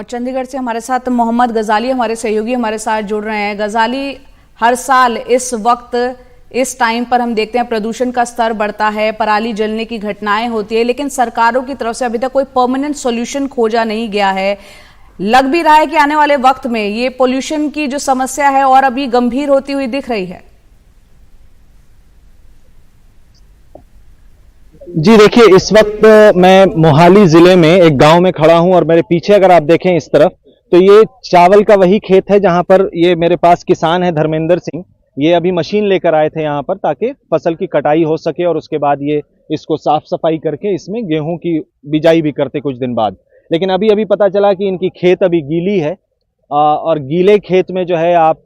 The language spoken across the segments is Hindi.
और चंडीगढ़ से हमारे साथ मोहम्मद गजाली हमारे सहयोगी हमारे साथ जुड़ रहे हैं। गजाली, हर साल इस वक्त इस टाइम पर हम देखते हैं प्रदूषण का स्तर बढ़ता है, पराली जलने की घटनाएं होती है, लेकिन सरकारों की तरफ से अभी तक कोई परमानेंट सॉल्यूशन खोजा नहीं गया है। लग भी रहा है कि आने वाले वक्त में ये पोल्यूशन की जो समस्या है और अभी गंभीर होती हुई दिख रही है। जी देखिए, इस वक्त मैं मोहाली जिले में एक गांव में खड़ा हूं और मेरे पीछे अगर आप देखें इस तरफ तो ये चावल का वही खेत है जहां पर ये मेरे पास किसान है धर्मेंद्र सिंह। ये अभी मशीन लेकर आए थे यहां पर ताकि फसल की कटाई हो सके और उसके बाद ये इसको साफ सफाई करके इसमें गेहूं की बिजाई भी करते कुछ दिन बाद। लेकिन अभी अभी पता चला कि इनकी खेत अभी गीली है और गीले खेत में जो है आप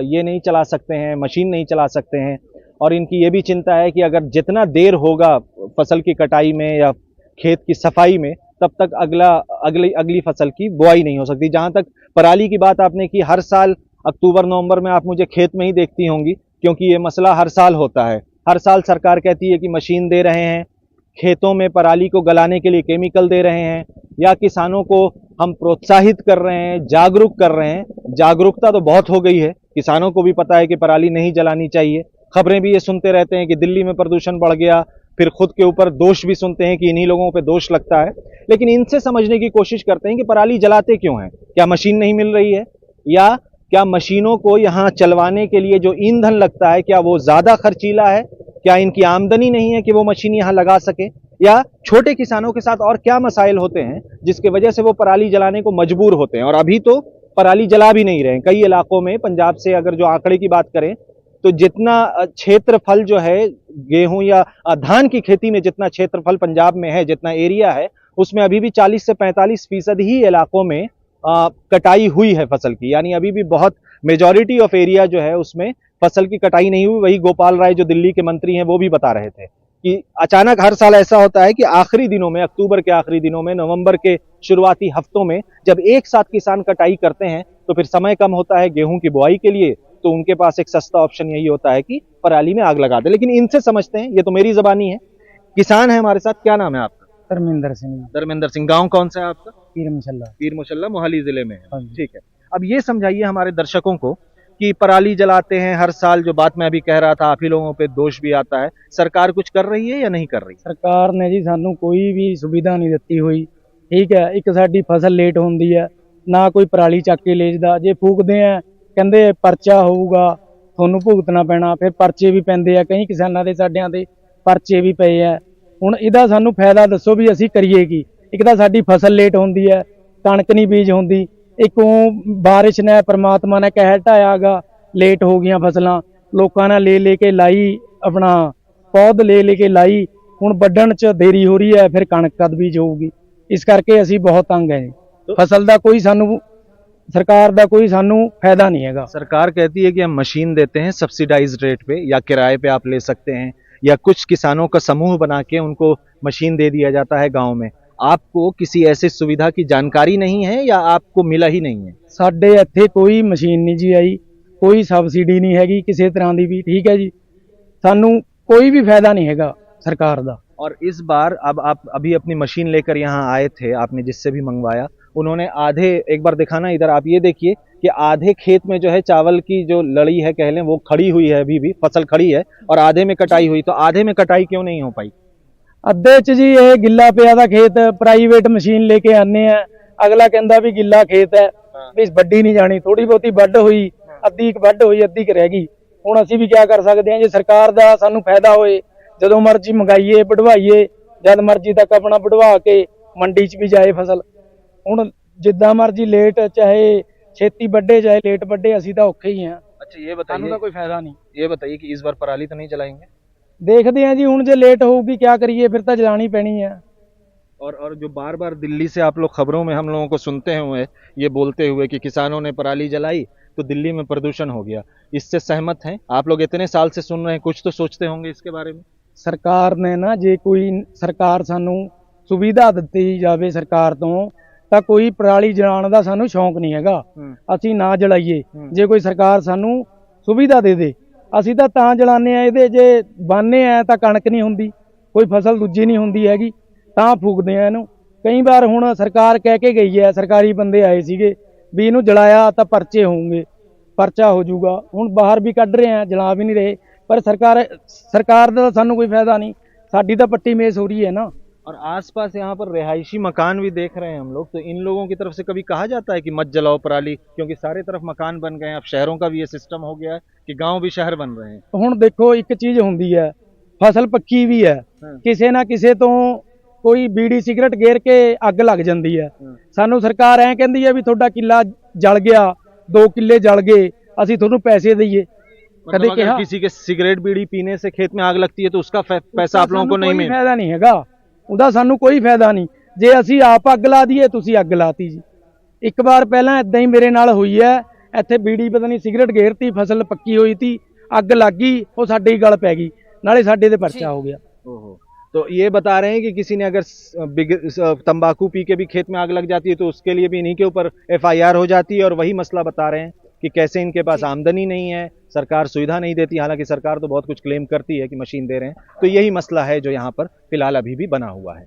ये नहीं चला सकते हैं, मशीन नहीं चला सकते हैं। और इनकी ये भी चिंता है कि अगर जितना देर होगा फसल की कटाई में या खेत की सफाई में, तब तक अगली फसल की बुआई नहीं हो सकती। जहां तक पराली की बात आपने की, हर साल अक्टूबर नवंबर में आप मुझे खेत में ही देखती होंगी, क्योंकि ये मसला हर साल होता है। हर साल सरकार कहती है कि मशीन दे रहे हैं, खेतों में पराली को गलाने के लिए केमिकल दे रहे हैं, या किसानों को हम प्रोत्साहित कर रहे हैं, जागरूक कर रहे हैं। जागरूकता तो बहुत हो गई है, किसानों को भी पता है कि पराली नहीं जलानी चाहिए। खबरें भी ये सुनते रहते हैं कि दिल्ली में प्रदूषण बढ़ गया, फिर खुद के ऊपर दोष भी सुनते हैं कि इन्हीं लोगों पे दोष लगता है। लेकिन इनसे समझने की कोशिश करते हैं कि पराली जलाते क्यों हैं। क्या मशीन नहीं मिल रही है, या क्या मशीनों को यहाँ चलवाने के लिए जो ईंधन लगता है क्या वो ज्यादा खर्चीला है, क्या इनकी आमदनी नहीं है कि वो मशीन यहाँ लगा सके, या छोटे किसानों के साथ और क्या मसाइल होते हैं जिसके वजह से वो पराली जलाने को मजबूर होते हैं। और अभी तो पराली जला भी नहीं रहे हैं कई इलाकों में। पंजाब से अगर जो आंकड़े की बात करें तो जितना क्षेत्रफल जो है गेहूं या धान की खेती में जितना क्षेत्रफल पंजाब में है, जितना एरिया है, उसमें अभी भी 40 से 45% ही इलाकों में कटाई हुई है फसल की। यानी अभी भी बहुत मेजॉरिटी ऑफ एरिया जो है उसमें फसल की कटाई नहीं हुई। वही गोपाल राय जो दिल्ली के मंत्री हैं वो भी बता रहे थे कि अचानक हर साल ऐसा होता है कि आखिरी दिनों में, अक्टूबर के आखिरी दिनों में, नवंबर के शुरुआती हफ्तों में जब एक साथ किसान कटाई करते हैं तो फिर समय कम होता है गेहूं की बुआई के लिए, तो उनके पास एक सस्ता ऑप्शन यही होता है कि पराली में आग लगा दे। लेकिन इनसे समझते हैं, ये तो मेरी जबानी है। किसान है हमारे साथ, क्या नाम है आपका? धर्मेंद्र सिंह। धर्मेंद्र सिंह। गांव कौन सा है आपका? पीर मुशल्ला। पीर मुशल्ला मोहाली जिले में है। हाँ। ठीक है, अब ये समझाइए हमारे दर्शकों को कि पराली जलाते हैं हर साल, जो बात मैं अभी कह रहा था, आप ही लोगों पे दोष भी आता है। सरकार कुछ कर रही है या नहीं कर रही? सरकार ने जी सानू कोई भी सुविधा नहीं ਦਿੱਤੀ हुई। ठीक है, एक साडी फसल लेट होंदी है, ना कोई पराली ਚੱਕ ਕੇ लेजदा। जे फूकदे हैं ਕਹਿੰਦੇ परचा होਊਗਾ, ਤੁਹਾਨੂੰ ਭੁਗਤਣਾ ਪੈਣਾ। फिर परचे भी ਪੈਂਦੇ ਆ, ਕਈ ਕਿਸਾਨਾਂ ਦੇ ਸਾਡਿਆਂ ਦੇ परचे भी ਪਏ ਆ। ਹੁਣ ਇਹਦਾ ਸਾਨੂੰ ਫਾਇਦਾ ਦੱਸੋ ਵੀ ਅਸੀਂ ਕਰੀਏ ਕੀ। ਇੱਕ ਤਾਂ ਸਾਡੀ ਫਸਲ ਲੇਟ ਹੁੰਦੀ ਹੈ, ਕਣਕ ਨਹੀਂ ਬੀਜ ਹੁੰਦੀ, ਇੱਕ ਉਹ ਬਾਰਿਸ਼ ਨੇ परमात्मा ने ਕਹਿਰ ਢਾਇਆਗਾ, ਲੇਟ ਹੋ ਗਈਆਂ ਫਸਲਾਂ। ਲੋਕਾਂ ਨੇ ਲੈ ਕੇ ਲਾਈ, ਆਪਣਾ ਪੌਦ ਲੈ ਕੇ ਲਾਈ, ਹੁਣ ਵੱਢਣ 'ਚ ਦੇਰੀ ਹੋ ਰਹੀ ਹੈ, ਫਿਰ ਕਣਕ ਕਦ ਬੀਜ ਹੋਊਗੀ। ਇਸ ਕਰਕੇ ਅਸੀਂ ਬਹੁਤ ਤੰਗ ਹੈ। फसल का कोई सानू, सरकार का कोई सानू फायदा नहीं है। सरकार कहती है कि हम मशीन देते हैं सब्सिडाइज रेट पे, या किराए पे आप ले सकते हैं, या कुछ किसानों का समूह बना के उनको मशीन दे दिया जाता है गांव में। आपको किसी ऐसी सुविधा की जानकारी नहीं है या आपको मिला ही नहीं है? साडे इत्थे कोई मशीन नहीं जी आई, कोई सब्सिडी नहीं हैगी किसी तरह की भी। ठीक है जी, सानू कोई भी फायदा नहीं है सरकार का। और इस बार अब आप अभी अपनी मशीन लेकर यहाँ आए थे, आपने जिससे भी मंगवाया, उन्होंने आधे, एक बार दिखाना इधर, आप ये देखिए कि आधे खेत में जो है चावल की जो लड़ी है कह लें वो खड़ी हुई है, अभी भी फसल खड़ी है, और आधे में कटाई हुई। तो आधे में कटाई क्यों नहीं हो पाई? अद्धे च जी ये गिला पिया दा खेत, प्राइवेट मशीन लेके आने हैं, अगला कहता भी गिला खेत है, भी वड्डी नहीं जानी। थोड़ी बहुती वड्ड हुई, अद्धी वड्ड हुई, अद्धी रह गई। हुण असीं भी क्या कर सकते हैं, जे सरकार का सानू फायदा होए, जदों मर्जी मंगाइए, बढ़वाइए, जद मर्जी तक अपना बढ़वा के मंडी च भी जाए फसल। हुण जिद्दां मर्जी लेट, चाहे छेती वड्डे चाहे लेट वड्डे, असीं तां औखे ही हैं। अच्छा, ये बताइए, सानू तां कोई फायदा नहीं। ये बताइए कि इस बार पराली तो नहीं जलाएंगे? देखते हैं जी, हुण जे लेट होगी क्या करिए, फिर तो जलानी पैनी है। और जो बार बार दिल्ली से आप लोग खबरों में हम लोगों को सुनते हुए ये बोलते हुए कि किसानों ने पराली जलाई तो दिल्ली में प्रदूषण हो गया, इससे सहमत हैं आप लोग? इतने साल से सुन रहे हैं, कुछ तो सोचते होंगे इसके बारे में। सरकार ने ना, जे कोई सरकार सानू सुविधा दित्ती जावे सरकार तो, तां कोई पराली जलाण दा सानू शौक नहीं हैगा, असीं ना जलाइए। जे कोई सरकार सानू सुविधा दे दे, असीं तां जलाने आ। इहदे जे बाने आ तां कणक नहीं हुंदी, कोई फसल दूजी नहीं हुंदी हैगी, तां फूकदे आ इहनूं। ਕਈ ਵਾਰ ਹੁਣ ਸਰਕਾਰ ਕਹਿ ਕੇ ਗਈ ਹੈ, ਸਰਕਾਰੀ ਬੰਦੇ ਆਏ ਸੀਗੇ ਵੀ ਇਹਨੂੰ ਜਲਾਇਆ ਤਾਂ ਪਰਚੇ ਹੋਣਗੇ, ਪਰਚਾ ਹੋ ਜਾਊਗਾ। ਹੁਣ ਬਾਹਰ ਵੀ ਕੱਢ ਰਹੇ ਆ, ਜਲਾ ਵੀ ਨਹੀਂ ਰਹੇ, ਪਰ ਸਰਕਾਰ ਦਾ ਸਾਨੂੰ ਕੋਈ फायदा नहीं, साडी तो पट्टी मेज हो रही है ना। और आसपास यहाँ पर रिहायशी मकान भी देख रहे हैं हम लोग, तो इन लोगों की तरफ से कभी कहा जाता है कि मत जलाओ पराली, क्योंकि सारे तरफ मकान बन गए हैं, अब शहरों का भी ये सिस्टम हो गया है कि गांव भी शहर बन रहे हैं। ਹੁਣ ਦੇਖੋ ਇੱਕ ਚੀਜ਼ ਹੁੰਦੀ ਹੈ, ਫਸਲ ਪੱਕੀ ਵੀ ਹੈ, ਕਿਸੇ ਨਾ ਕਿਸੇ ਤੋਂ ਕੋਈ ਬੀੜੀ ਸਿਗਰਟ ਗੇਰ ਕੇ ਅੱਗ ਲੱਗ ਜਾਂਦੀ ਹੈ। ਸਾਨੂੰ ਸਰਕਾਰ ਐਂ ਕਹਿੰਦੀ ਹੈ ਵੀ ਤੁਹਾਡਾ ਕਿੱਲਾ ਜਲ ਗਿਆ, 2 ਕਿੱਲੇ ਜਲ ਗਏ, ਅਸੀਂ ਤੁਹਾਨੂੰ ਪੈਸੇ ਦਈਏ। मतलब अगर किसी के सिगरेट बीड़ी पीने से खेत में आग लगती है तो उसका पैसा आप लोगों को नहीं मिलता? फायदा नहीं हैगा, ਉਹਦਾ ਸਾਨੂੰ ਕੋਈ ਫਾਇਦਾ ਨਹੀਂ। ਜੇ ਅਸੀਂ ਆਪ ਅੱਗ ਲਾ ਦਈਏ, ਤੁਸੀਂ ਅੱਗ ਲਾਤੀ ਜੀ। ਇੱਕ ਵਾਰ ਪਹਿਲਾਂ ਇਦਾਂ ਹੀ ਮੇਰੇ ਨਾਲ ਹੋਈ ਹੈ, ਇੱਥੇ ਬੀੜੀ ਪਤਾ ਨਹੀਂ ਸਿਗਰਟ ਗੇਰਤੀ, ਫਸਲ ਪੱਕੀ ਹੋਈ ਤੀ, ਅੱਗ ਲੱਗ गई, ਉਹ ਸਾਡੇ ਹੀ ਗਲ ਪੈ ਗਈ, ਨਾਲੇ ਸਾਡੇ ਤੇ ਪਰਚਾ हो गया। ओहो, तो ये बता रहे हैं कि किसी ने अगर तंबाकू पी के भी खेत में आग लग जाती है तो उसके लिए भी इन्हीं के ऊपर FIR हो जाती है। और वही मसला बता रहे हैं कि कैसे इनके पास आमदनी नहीं है, सरकार सुविधा नहीं देती, हालांकि सरकार तो बहुत कुछ क्लेम करती है कि मशीन दे रहे हैं। तो यही मसला है जो यहाँ पर फिलहाल अभी भी बना हुआ है।